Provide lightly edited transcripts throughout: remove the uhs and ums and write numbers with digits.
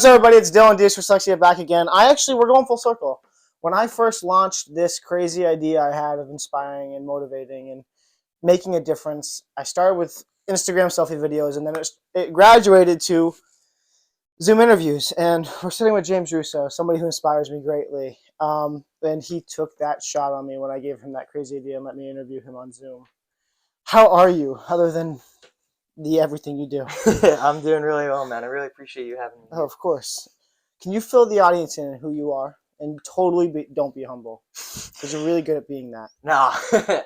What's up, everybody? It's Dylan Dyslexia back again. We're going full circle. When I first launched this crazy idea I had of inspiring and motivating and making a difference, I started with Instagram selfie videos, and then it graduated to Zoom interviews. And we're sitting with James Russo, somebody who inspires me greatly. And he took that shot on me when I gave him that crazy idea and let me interview him on Zoom. How are you, other than the everything you do? I'm doing really well, man. I really appreciate you having me Oh, here. of course. Can you fill the audience in who you are? And don't be humble, because you're really good at being that. No,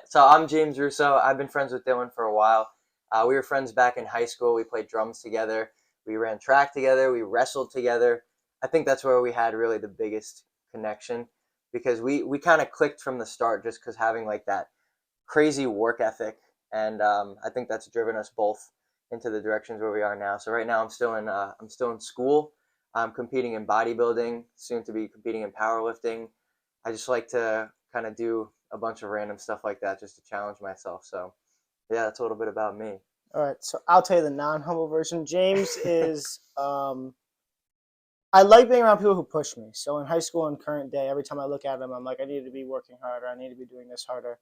so I'm James Russo. I've been friends with Dylan for a while. We were friends back in high school. We played drums together. We ran track together. We wrestled together. I think that's where we had really the biggest connection because we kind of clicked from the start just because having like that crazy work ethic. And I think that's driven us both into the directions where we are now. So right now I'm still in school. I'm competing in bodybuilding, soon to be competing in powerlifting. I just like to kind of do a bunch of random stuff like that just to challenge myself. So yeah, that's a little bit about me. All right, so I'll tell you the non-humble version. James is, I like being around people who push me. So in high school and current day, every time I look at him, I'm like, I need to be working harder. I need to be doing this harder.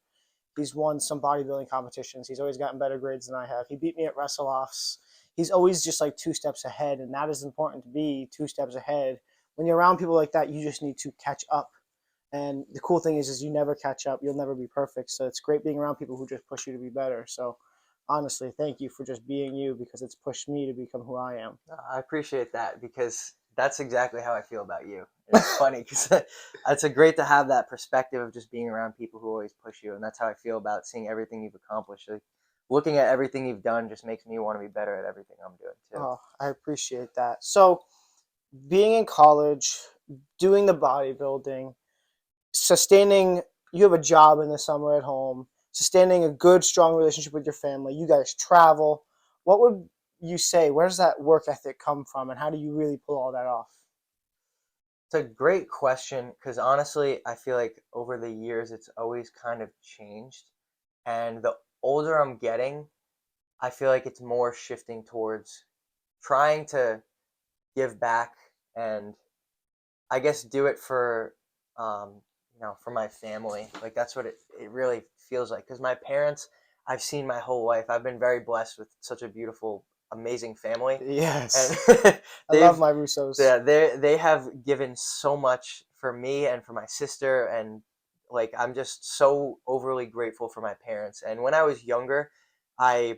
He's won some bodybuilding competitions. He's always gotten better grades than I have. He beat me at wrestle-offs. He's always just like 2 steps ahead, and that is important to be 2 steps ahead. When you're around people like that, you just need to catch up. And the cool thing is you never catch up. You'll never be perfect. So it's great being around people who just push you to be better. So honestly, thank you for just being you, because it's pushed me to become who I am. I appreciate that because that's exactly how I feel about you. And it's funny because it's great to have that perspective of just being around people who always push you. And that's how I feel about seeing everything you've accomplished. Like, looking at everything you've done just makes me want to be better at everything I'm doing too. Oh, I appreciate that. So being in college, doing the bodybuilding, sustaining, you have a job in the summer at home, sustaining a good, strong relationship with your family. You guys travel. What would you say? Where does that work ethic come from, and how do you really pull all that off? It's a great question because honestly, I feel like over the years it's always kind of changed. And the older I'm getting, I feel like it's more shifting towards trying to give back and I guess do it for, for my family. Like that's what it really feels like. Because my parents, I've seen my whole life. I've been very blessed with such a beautiful, amazing family, and Yes. I love they've my Russos. yeah, they have given so much for me and for my sister, and like I'm just so overly grateful for my parents. And when I was younger, I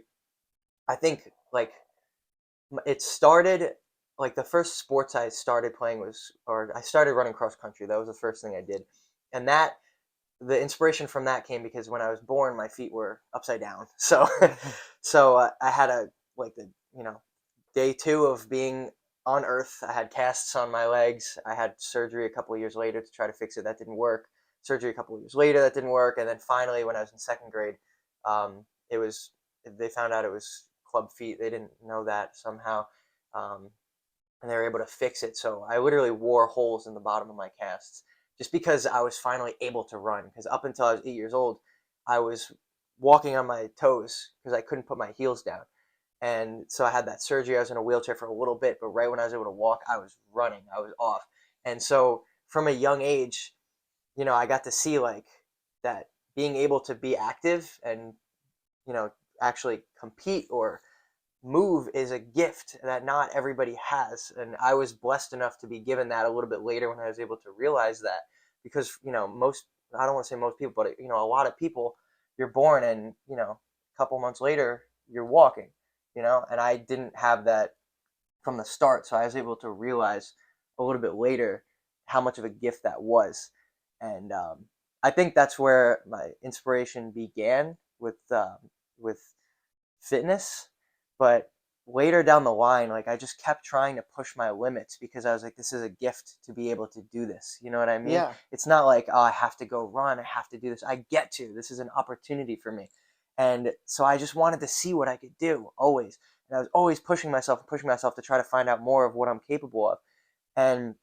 I think like it started like the first sports I started playing was, or I started running cross country. That was the first thing I did, and that the inspiration from that came because when I was born, my feet were upside down. So, I had a like the day 2 of being on Earth. I had casts on my legs. I had surgery a couple of years later to try to fix it. That didn't work. Surgery a couple of years later, that didn't work. And then finally, when I was in second grade, it was they found out it was club feet. They didn't know that somehow, um, and they were able to fix it. So I literally wore holes in the bottom of my casts just because I was finally able to run. Because up until I was 8 years old, I was walking on my toes because I couldn't put my heels down. And so I had that surgery. I was in a wheelchair for a little bit, but right when I was able to walk, I was running. I was off. And so from a young age, I got to see like that being able to be active and, actually compete or move is a gift that not everybody has. And I was blessed enough to be given that a little bit later when I was able to realize that because, most, I don't want to say most people, but, a lot of people, you're born and, a couple months later, you're walking, and I didn't have that from the start. So I was able to realize a little bit later how much of a gift that was. And I think that's where my inspiration began with fitness, but later down the line, like I just kept trying to push my limits because I was like, this is a gift to be able to do this. You know what I mean? Yeah. It's not like, oh, I have to go run, I have to do this. I get to. This is an opportunity for me. And so I just wanted to see what I could do always. And I was always pushing myself to try to find out more of what I'm capable of. And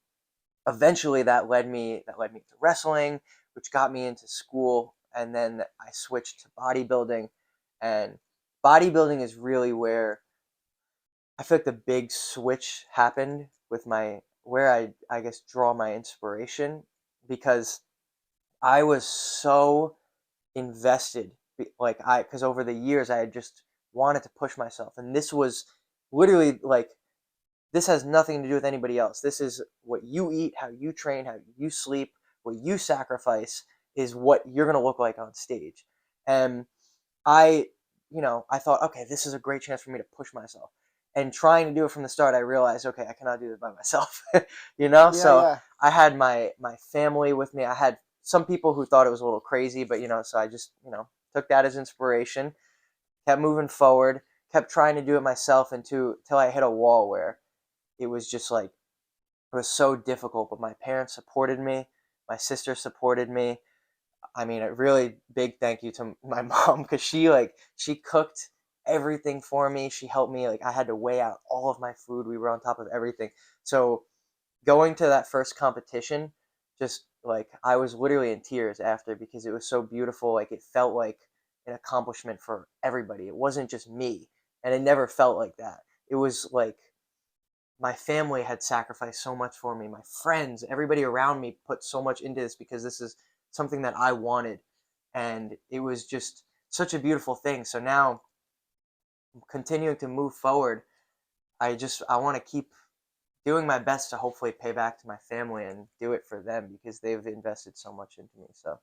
eventually that led me to wrestling, which got me into school, and then I switched to bodybuilding. And bodybuilding is really where I feel like the big switch happened with my where I guess draw my inspiration, because I was so invested, because over the years I had just wanted to push myself, and this was literally like, this has nothing to do with anybody else. This is what you eat, how you train, how you sleep, what you sacrifice is what you're going to look like on stage. And I, I thought, okay, this is a great chance for me to push myself. And trying to do it from the start, I realized, okay, I cannot do this by myself. Yeah, So yeah. I had my family with me. I had some people who thought it was a little crazy, but so I just took that as inspiration, kept moving forward, kept trying to do it myself until I hit a wall where it was just like, it was so difficult. But my parents supported me, my sister supported me. I mean, a really big thank you to my mom, because she cooked everything for me. She helped me. Like, I had to weigh out all of my food. We were on top of everything. So going to that first competition, just like, I was literally in tears after, because it was so beautiful. Like, it felt like an accomplishment for everybody. It wasn't just me, and it never felt like that. It was like my family had sacrificed so much for me. My friends, everybody around me put so much into this, because this is something that I wanted. And it was just such a beautiful thing. So now, continuing to move forward, I want to keep doing my best to hopefully pay back to my family and do it for them, because they've invested so much into me. So,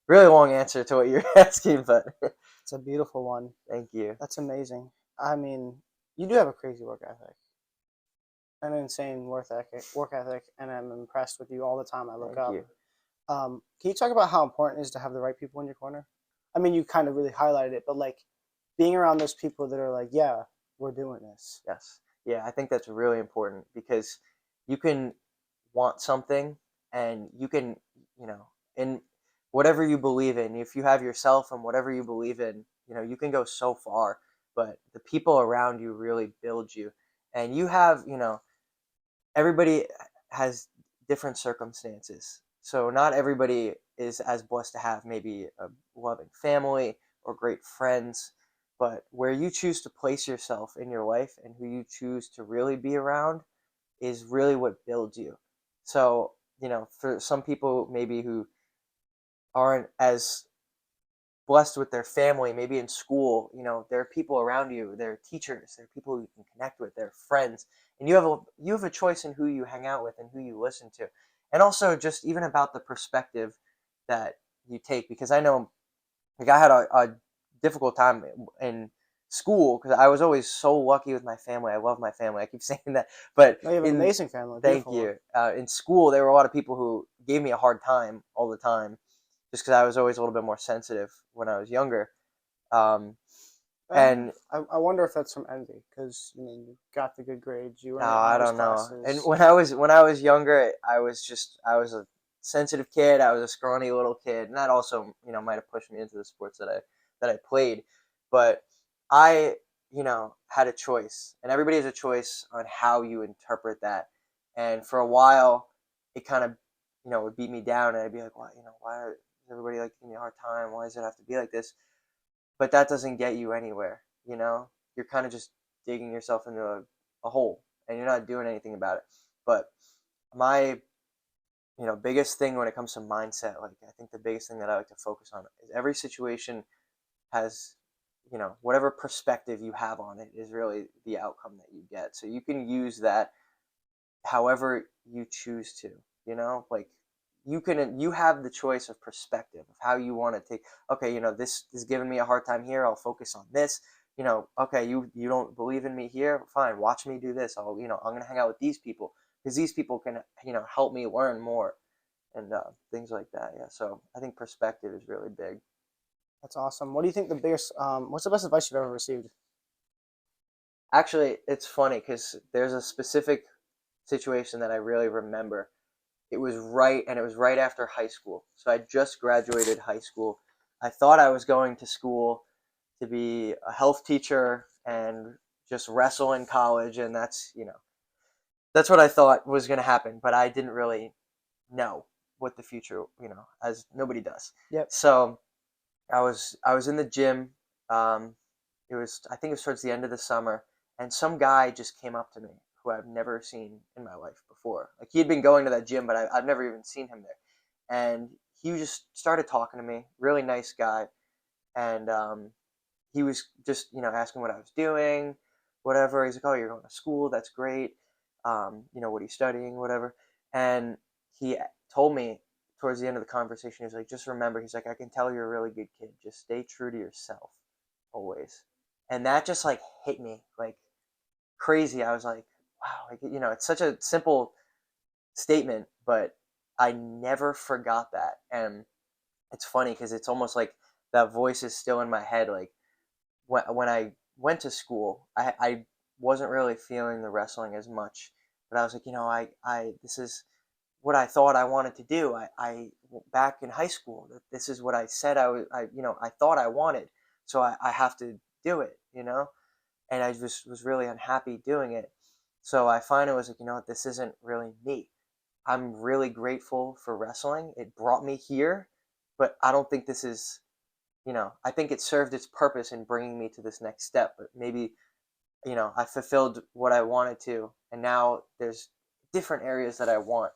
really long answer to what you're asking, but It's a beautiful one. thank you. That's amazing. I mean, you do have a crazy work ethic, an insane work ethic, and I'm impressed with you all the time I look Thank up. you. Can you talk about how important it is to have the right people in your corner? I mean, you kind of really highlighted it, but like being around those people that are like, yeah, we're doing this. Yes. Yeah, I think that's really important, because you can want something, and you can, in whatever you believe in, if you have yourself and whatever you believe in, you can go so far, but the people around you really build you. And you have, everybody has different circumstances. So not everybody is as blessed to have maybe a loving family or great friends, but where you choose to place yourself in your life and who you choose to really be around is really what builds you. So, for some people maybe who aren't as blessed with their family, maybe in school, there are people around you, there are teachers, there are people who you can connect with, there are friends, and you have a choice in who you hang out with and who you listen to, and also just even about the perspective that you take. Because I know, like, I had a difficult time in school, because I was always so lucky with my family. I love my family. I keep saying that, but No, you have an in amazing family, thank beautiful one. you. In school, there were a lot of people who gave me a hard time all the time, just because I was always a little bit more sensitive when I was younger. Um, and I wonder if that's from envy because you got the good grades, you were no, in the I honors don't know. And classes. when I was younger, I was a sensitive kid. I was a scrawny little kid, and that also might have pushed me into the sports that I played. But I had a choice, and everybody has a choice on how you interpret that. And for a while, it kind of would beat me down, and I'd be like, why does everybody like give me a hard time? Why does it have to be like this? But that doesn't get you anywhere. You're kind of just digging yourself into a hole, and you're not doing anything about it. But my biggest thing when it comes to mindset, like, I think the biggest thing that I like to focus on is every situation has, whatever perspective you have on it is really the outcome that you get. So you can use that however you choose to, like, you have the choice of perspective of how you want to take. Okay, this is giving me a hard time here, I'll focus on this. Okay, you don't believe in me here, fine, watch me do this. I'm going to hang out with these people, because these people can help me learn more, and things like that. Yeah, so I think perspective is really big. That's awesome. What do you think the biggest? What's the best advice you've ever received? Actually, it's funny, because there's a specific situation that I really remember. It was right after high school. So I just graduated high school. I thought I was going to school to be a health teacher and just wrestle in college, and that's what I thought was going to happen, but I didn't really know what the future, as nobody does. Yep. So I was in the gym. I think it was towards the end of the summer, and some guy just came up to me who I've never seen in my life before. Like he had been going to that gym, but I've never even seen him there. And he just started talking to me, really nice guy. And he was just, asking what I was doing, whatever. He's like, oh, you're going to school. That's great. What are you studying, whatever. And he told me towards the end of the conversation, he was like, just remember, he's like, I can tell you're a really good kid. Just stay true to yourself always. And that just like hit me like crazy. I was like, wow, like, it's such a simple statement, but I never forgot that. And it's funny because it's almost like that voice is still in my head. Like when I went to school, I wasn't really feeling the wrestling as much, but I was like, this is what I thought I wanted to do. I back in high school, this is what I said I thought I wanted. So I have to do it, and I just was really unhappy doing it. So I finally was like, this isn't really me. I'm really grateful for wrestling. It brought me here, but I don't think this is, I think it served its purpose in bringing me to this next step. But maybe, I fulfilled what I wanted to, and now there's different areas that I want.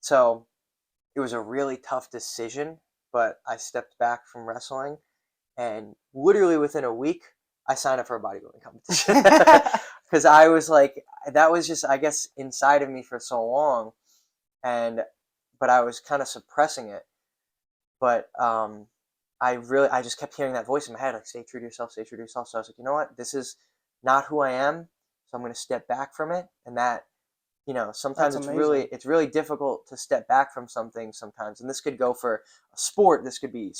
So it was a really tough decision, but I stepped back from wrestling, and literally within a week, I signed up for a bodybuilding competition because I was like, that was just, I guess, inside of me for so long, but I was kind of suppressing it. But I just kept hearing that voice in my head, like, stay true to yourself, stay true to yourself. So I was like, you know what, this is not who I am, so I'm going to step back from it, and that sometimes That's amazing. it's really difficult to step back from something sometimes, and this could go for a sport, this could be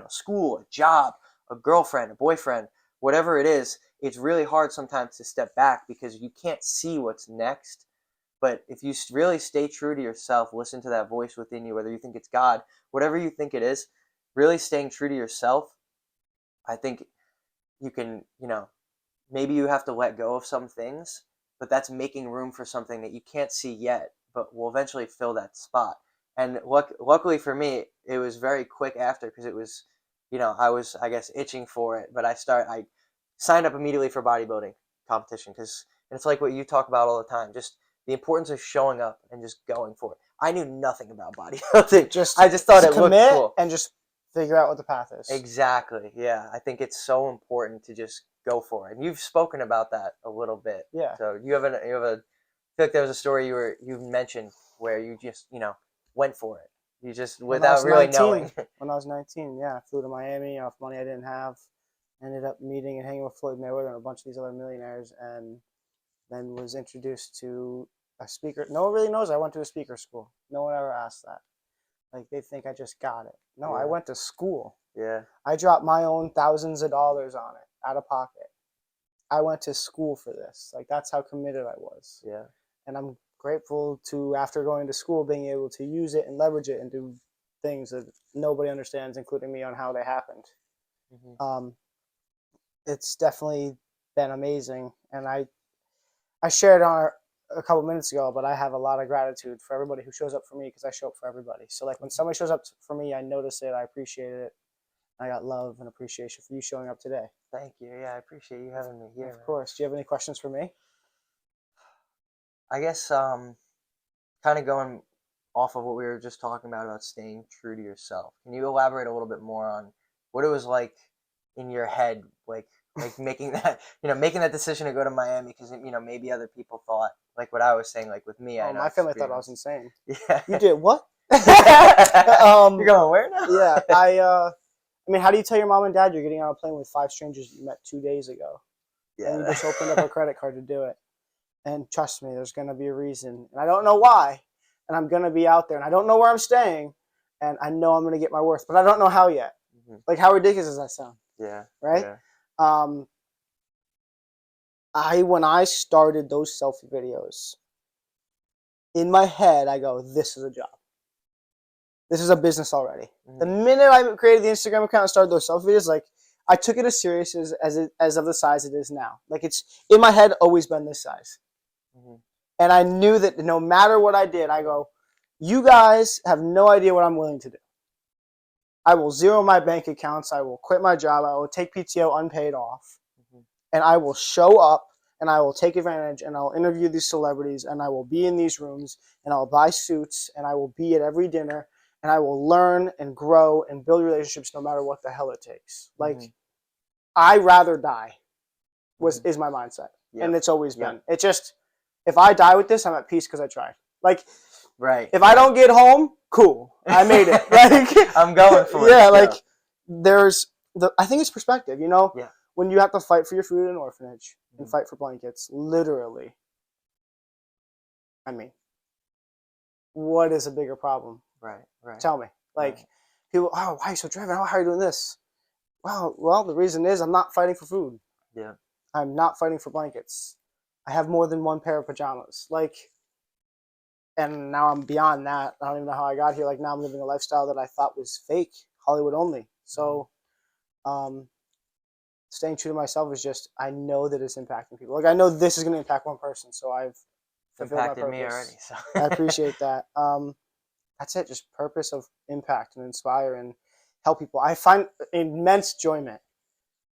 school, a job, a girlfriend, a boyfriend, whatever it is. It's really hard sometimes to step back because you can't see what's next. But if you really stay true to yourself, listen to that voice within you, whether you think it's God, whatever you think it is, really staying true to yourself, I think you can, maybe you have to let go of some things, but that's making room for something that you can't see yet, but will eventually fill that spot. And luckily for me, it was very quick after, because it was, I was, I guess, itching for it. But I signed up immediately for bodybuilding competition, because it's like what you talk about all the time, just the importance of showing up and just going for it. I knew nothing about bodybuilding. I just thought it looked commit cool. and just figure out what the path is. Exactly. Yeah. I think it's so important to just go for it. And you've spoken about that a little bit. Yeah. So you have I feel like there was a story you mentioned where you just, went for it. You just, without really knowing. When I was 19, yeah, I flew to Miami off money I didn't have. Ended up meeting and hanging with Floyd Mayweather and a bunch of these other millionaires, and then was introduced to a speaker. No one really knows I went to a speaker school. No one ever asked that. Like, they think I just got it. No, I Yeah. went to school. Yeah. I dropped my own thousands of dollars on it out of pocket. I went to school for this. Like, that's how committed I was. Yeah. And I'm grateful to, after going to school, being able to use it and leverage it and do things that nobody understands, including me, on how they happened. Mm-hmm. It's definitely been amazing. And I shared on a couple minutes ago, but I have a lot of gratitude for everybody who shows up for me, because I show up for everybody. So like when somebody shows up for me, I notice it, I appreciate it. I got love and appreciation for you showing up today. Thank you. Yeah, I appreciate you having me here. Of course. Do you have any questions for me? I guess kind of going off of what we were just talking about staying true to yourself. Can you elaborate a little bit more on what it was like in your head, like making that making that decision to go to Miami, because maybe other people thought, like what I was saying, like with me, I Oh, know my family thought I was insane. Yeah. You did what? You're going where now? Yeah, I mean, how do you tell your mom and dad you're getting on a plane with 5 strangers you met 2 days ago, Yeah. and you just opened up a credit card to do it? And trust me, there's gonna be a reason, and I don't know why. And I'm gonna be out there, and I don't know where I'm staying, and I know I'm gonna get my worth, but I don't know how yet. Mm-hmm. Like, how ridiculous does that sound? Yeah. Right? Yeah. When I started those selfie videos, in my head, I go, this is a job. This is a business already. Mm-hmm. The minute I created the Instagram account and started those selfie videos, like, I took it as serious as of the size it is now. Like, it's in my head always been this size. Mm-hmm. And I knew that no matter what I did, I go, you guys have no idea what I'm willing to do. I will zero my bank accounts. I will quit my job. I will take PTO unpaid off. Mm-hmm. And I will show up and I will take advantage, and I'll interview these celebrities, and I will be in these rooms, and I'll buy suits, and I will be at every dinner, and I will learn and grow and build relationships no matter what the hell it takes. Like, I rather die is my mindset. Yep. And it's always been. It just, if I die with this, I'm at peace because I tried. Like, if I don't get home, cool, I made it. Like, I'm going for it. Yeah, like, I think it's perspective, you know? Yeah. When you have to fight for your food in an orphanage and fight for blankets, literally, I mean, what is a bigger problem? Right. Tell me. Like, people, oh, why are you so driven? How are you doing this? Well, the reason is I'm not fighting for food. Yeah. I'm not fighting for blankets. I have more than one pair of pajamas. Like, and now I'm beyond that. I don't even know how I got here. Like, now I'm living a lifestyle that I thought was fake, Hollywood only. So, staying true to myself is just, I know that it's impacting people. Like, I know this is going to impact one person. So I've fulfilled my purpose. Impacted me already. So I appreciate that. That's it. Just purpose of impact and inspire and help people. I find immense enjoyment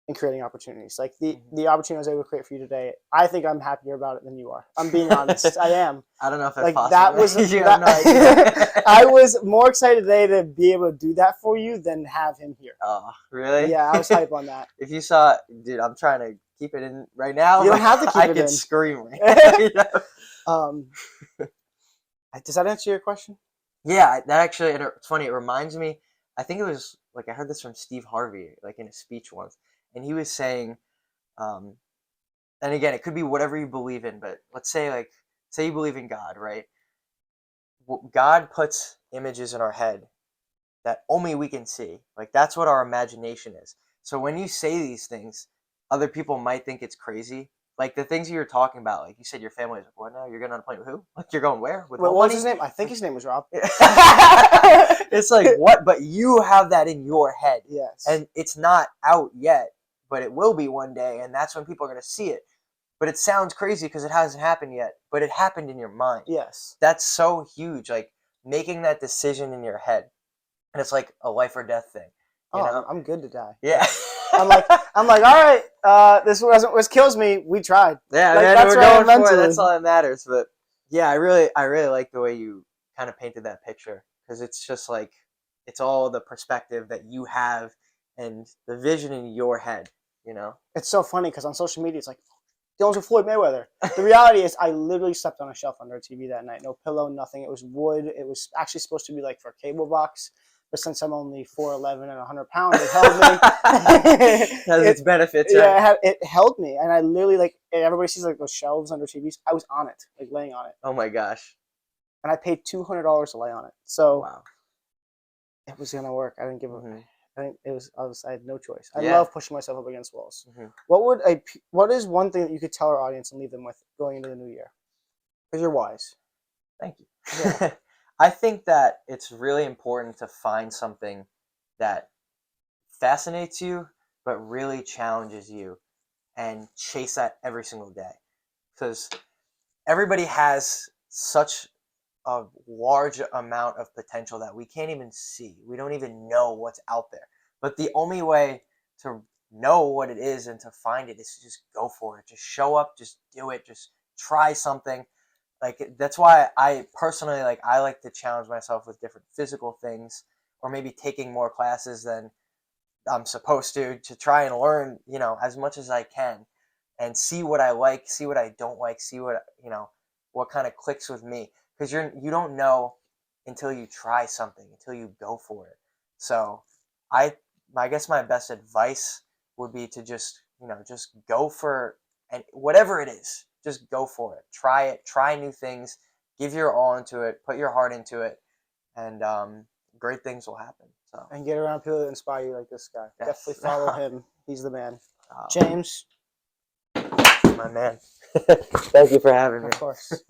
in creating opportunities. Like the opportunity I was able to create for you today, I think I'm happier about it than you are. I'm being honest. I am. I don't know if that's like possible. That was you have no idea. I was more excited today to be able to do that for you than have him here. Oh, really? Yeah, I was hype on that. If you saw, dude, I'm trying to keep it in right now. You don't have to keep it in. I can scream right now. Does that answer your question? Yeah, that actually, it's funny. It reminds me, I think it was, like, I heard this from Steve Harvey, like, in a speech once. And he was saying, and again, it could be whatever you believe in, but let's say, like, say you believe in God, right? God puts images in our head that only we can see. Like, that's what our imagination is. So when you say these things, other people might think it's crazy. Like, the things you're talking about, like you said, your family is like, what now? You're going on a plane with who? Like, you're going where? With what was his name? I think his name was Rob. It's like, what? But you have that in your head. Yes. And it's not out yet, but it will be one day, and that's when people are going to see it. But it sounds crazy because it hasn't happened yet, but it happened in your mind. Yes. That's so huge, like, making that decision in your head. And it's like a life or death thing. You know? I'm good to die. Yeah. I'm like, all right, this wasn't what kills me. We tried. Yeah, like, man, that's we're going for it. That's all that matters. But yeah, I really like the way you kind of painted that picture, because it's just like, it's all the perspective that you have and the vision in your head, you know? It's so funny because on social media, it's like, Dylan's with Floyd Mayweather. The reality is, I literally slept on a shelf under a TV that night. No pillow, nothing. It was wood. It was actually supposed to be like for a cable box. But since I'm only 4'11" and 100 pounds, it held me. Has its benefits. Yeah, it held me. And I literally, like, everybody sees like those shelves under TVs. I was on it, like laying on it. Oh my gosh. And I paid $200 to lay on it. So wow. It was going to work. I didn't give a... I think I had no choice. I Yeah. love pushing myself up against walls. What is one thing that you could tell our audience and leave them with going into the new year? Because you're wise. Thank you. Yeah. I think that it's really important to find something that fascinates you, but really challenges you, and chase that every single day. Because everybody has such a large amount of potential that we can't even see. We don't even know what's out there. But the only way to know what it is and to find it is to just go for it. Just show up, just do it, just try something. Like, that's why I personally, like, I like to challenge myself with different physical things, or maybe taking more classes than I'm supposed to try and learn, you know, as much as I can, and see what I like, see what I don't like, see what, you know, what kind of clicks with me. Because you don't know until you try something, until you go for it. So I guess my best advice would be to just, you know, just go for, and whatever it is, just go for it. Try new things, give your all into it, put your heart into it, and great things will happen. So, and get around people that inspire you like this guy. Yes. Definitely follow him. He's the man. James. My man. Thank you for having me. Of course.